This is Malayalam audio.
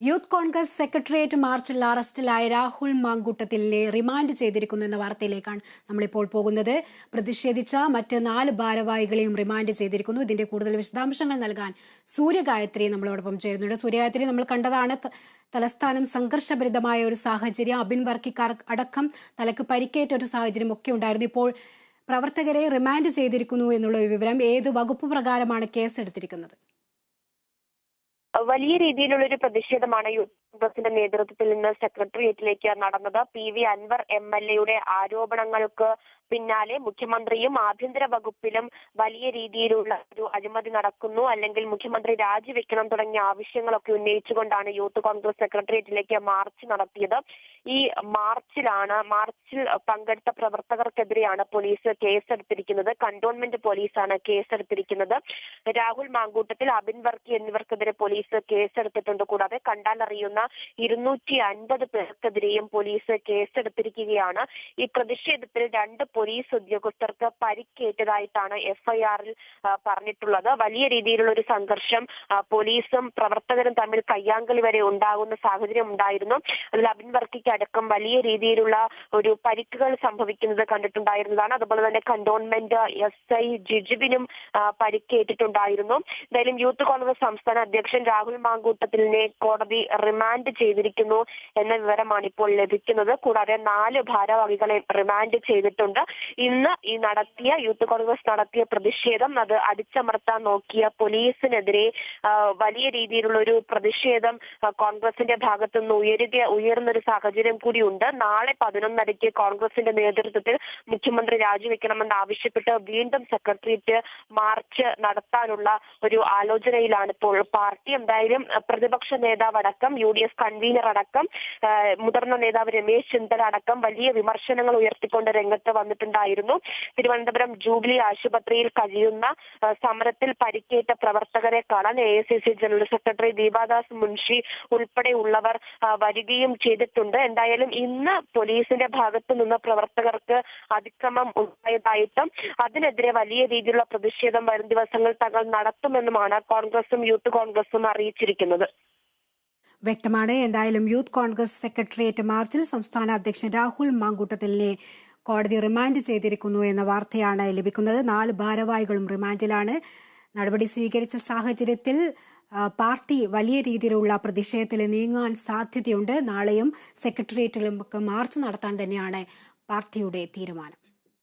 യൂത്ത് കോൺഗ്രസ് സെക്രട്ടേറിയറ്റ് മാർച്ചിൽ അറസ്റ്റിലായ രാഹുൽ മാങ്കൂട്ടത്തിലിനെ റിമാൻഡ് ചെയ്തിരിക്കുന്നു എന്ന വാർത്തയിലേക്കാണ് നമ്മളിപ്പോൾ പോകുന്നത്. പ്രതിഷേധിച്ച മറ്റ് 4 ഭാരവാഹികളെയും റിമാൻഡ് ചെയ്തിരിക്കുന്നു. ഇതിന്റെ കൂടുതൽ വിശദാംശങ്ങൾ നൽകാൻ സൂര്യഗായത്രി നമ്മളോടൊപ്പം ചേരുന്നുണ്ട്. സൂര്യഗായത്രി, നമ്മൾ കണ്ടതാണ് തലസ്ഥാനം സംഘർഷഭരിതമായ ഒരു സാഹചര്യം, അബിൻ വർക്കിക്കാർ അടക്കം തലക്ക് പരിക്കേറ്റ ഒരു സാഹചര്യം ഒക്കെ ഉണ്ടായിരുന്നു. ഇപ്പോൾ പ്രവർത്തകരെ റിമാൻഡ് ചെയ്തിരിക്കുന്നു എന്നുള്ള ഒരു വിവരം. ഏത് വകുപ്പ് പ്രകാരമാണ് കേസെടുത്തിരിക്കുന്നത്? വലിയ രീതിയിലുള്ള ഒരു പ്രതിഷേധമാണ് യൂത്ത് കോൺഗ്രസിന്റെ നേതൃത്വത്തിൽ നിന്ന് സെക്രട്ടേറിയറ്റിലേക്ക് നടന്നത്. PV അൻവർ MLA ആരോപണങ്ങൾക്ക് പിന്നാലെ മുഖ്യമന്ത്രിയും ആഭ്യന്തര വകുപ്പിലും വലിയ രീതിയിലുള്ള ഒരു അഴിമതി നടക്കുന്നു, അല്ലെങ്കിൽ മുഖ്യമന്ത്രി രാജിവെക്കണം തുടങ്ങിയ ആവശ്യങ്ങളൊക്കെ ഉന്നയിച്ചുകൊണ്ടാണ് യൂത്ത് കോൺഗ്രസ് സെക്രട്ടേറിയറ്റിലേക്ക് മാർച്ച് നടത്തിയത്. ഈ മാർച്ചിൽ പങ്കെടുത്ത പ്രവർത്തകർക്കെതിരെയാണ് പോലീസ് കേസെടുത്തിരിക്കുന്നത്. കന്റോൺമെന്റ് പോലീസാണ് കേസെടുത്തിരിക്കുന്നത്. രാഹുൽ മാങ്കൂട്ടത്തിൽ, അബിൻ വർക്കി എന്നിവർക്കെതിരെ പോലീസ് കേസെടുത്തിട്ടുണ്ട്. കൂടാതെ കണ്ടാലറിയുന്ന 250 പേർക്കെതിരെയും പോലീസ് കേസെടുത്തിരിക്കുകയാണ്. ഈ പ്രതിഷേധത്തിൽ 2 പോലീസ് ഉദ്യോഗസ്ഥർക്ക് പരിക്കേറ്റതായിട്ടാണ് FIR-ൽ പറഞ്ഞിട്ടുള്ളത്. വലിയ രീതിയിലുള്ള ഒരു സംഘർഷം പോലീസും പ്രവർത്തകരും തമ്മിൽ കയ്യാങ്കളി വരെ ഉണ്ടാകുന്ന സാഹചര്യം ഉണ്ടായിരുന്നു. അതിൽ അബിൻ വർക്കിക്ക് അടക്കം വലിയ രീതിയിലുള്ള ഒരു പരിക്കുകൾ സംഭവിക്കുന്നത് കണ്ടിട്ടുണ്ടായിരുന്നതാണ്. അതുപോലെ തന്നെ കന്റോൺമെന്റ് SI ജിജുവിനും പരിക്കേറ്റിട്ടുണ്ടായിരുന്നു. എന്തായാലും യൂത്ത് കോൺഗ്രസ് സംസ്ഥാന അധ്യക്ഷൻ രാഹുൽ മാങ്കൂട്ടത്തിലിനെ കോടതി റിമാൻഡ് ചെയ്തിരിക്കുന്നു എന്ന വിവരമാണ് ഇപ്പോൾ ലഭിക്കുന്നത്. കൂടാതെ 4 ഭാരവാഹികളെ റിമാൻഡ് ചെയ്തിട്ടുണ്ട്. ഇന്ന് യൂത്ത് കോൺഗ്രസ് നടത്തിയ പ്രതിഷേധം, അത് അടിച്ചമർത്താൻ നോക്കിയ പോലീസിനെതിരെ വലിയ രീതിയിലുള്ള ഒരു പ്രതിഷേധം കോൺഗ്രസിന്റെ ഭാഗത്തുനിന്ന് ഉയർന്നൊരു സാഹചര്യം കൂടിയുണ്ട്. നാളെ 11:30 കോൺഗ്രസിന്റെ നേതൃത്വത്തിൽ മുഖ്യമന്ത്രി രാജിവെക്കണമെന്ന് ആവശ്യപ്പെട്ട് വീണ്ടും സെക്രട്ടേറിയറ്റ് മാർച്ച് നടത്താനുള്ള ഒരു ആലോചനയിലാണ് ഇപ്പോൾ പാർട്ടി. എന്തായാലും പ്രതിപക്ഷ നേതാവ് അടക്കം, UDF കൺവീനർ അടക്കം, മുതിർന്ന നേതാവ് രമേശ് ചെന്നിത്തല അടക്കം വലിയ വിമർശനങ്ങൾ ഉയർത്തിക്കൊണ്ട് രംഗത്ത് വന്നിട്ടുണ്ടായിരുന്നു. തിരുവനന്തപുരം ജൂബിലി ആശുപത്രിയിൽ കഴിയുന്ന സമരത്തിൽ പരിക്കേറ്റ പ്രവർത്തകരെ കാണാൻ AICC general secretary Deepa Das Munshi ഉൾപ്പെടെയുള്ളവർ വരികയും ചെയ്തിട്ടുണ്ട്. എന്തായാലും ഇന്ന് പോലീസിന്റെ ഭാഗത്തു നിന്ന് പ്രവർത്തകർക്ക് അതിക്രമം ഉണ്ടായതായിട്ടും അതിനെതിരെ വലിയ രീതിയിലുള്ള പ്രതിഷേധം വരും ദിവസങ്ങൾ തങ്ങൾ നടത്തുമെന്നുമാണ് കോൺഗ്രസും യൂത്ത് കോൺഗ്രസും അറിയിച്ചിരിക്കുന്നത്. വ്യക്തമാണ്. എന്തായാലും യൂത്ത് കോൺഗ്രസ് സെക്രട്ടേറിയറ്റ് മാർച്ചിൽ സംസ്ഥാന അധ്യക്ഷൻ രാഹുൽ മാങ്കൂട്ടത്തിലിനെ കോടതി റിമാൻഡ് ചെയ്തിരിക്കുന്നു എന്ന വാർത്തയാണ് ലഭിക്കുന്നത്. 4 ഭാരവാഹികളും റിമാൻഡിലാണ്. നടപടി സ്വീകരിച്ച സാഹചര്യത്തിൽ പാർട്ടി വലിയ രീതിയിലുള്ള പ്രതിഷേധത്തിൽ നീങ്ങാൻ സാധ്യതയുണ്ട്. നാളെയും സെക്രട്ടേറിയറ്റിലും മാർച്ച് നടത്താൻ തന്നെയാണ് പാർട്ടിയുടെ തീരുമാനം.